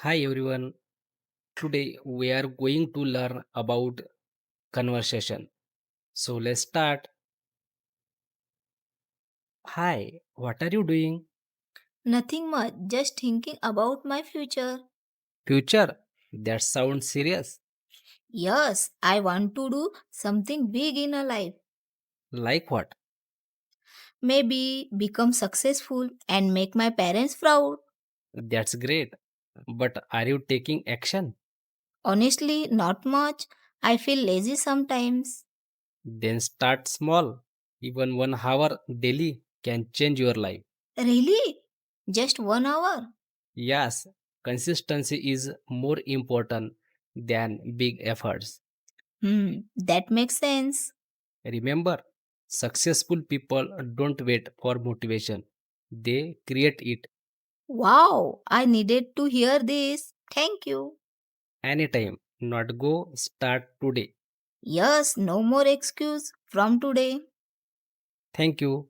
Hi everyone. Today we are going to learn about conversation. So let's start. Hi, what are you doing? Nothing much, just thinking about my future. Future? That sounds serious. Yes, I want to do something big in a life. Like what? Maybe become successful and make my parents proud. That's great. But are you taking action? Honestly, not much. I feel lazy sometimes. Then start small. Even 1 hour daily can change your life. Really? Just 1 hour? Yes, consistency is more important than big efforts. That makes sense. Remember, successful people don't wait for motivation, they create it Wow, I needed to hear this. Thank you. anytime. Not go, start today. Yes, no more excuse from today. Thank you.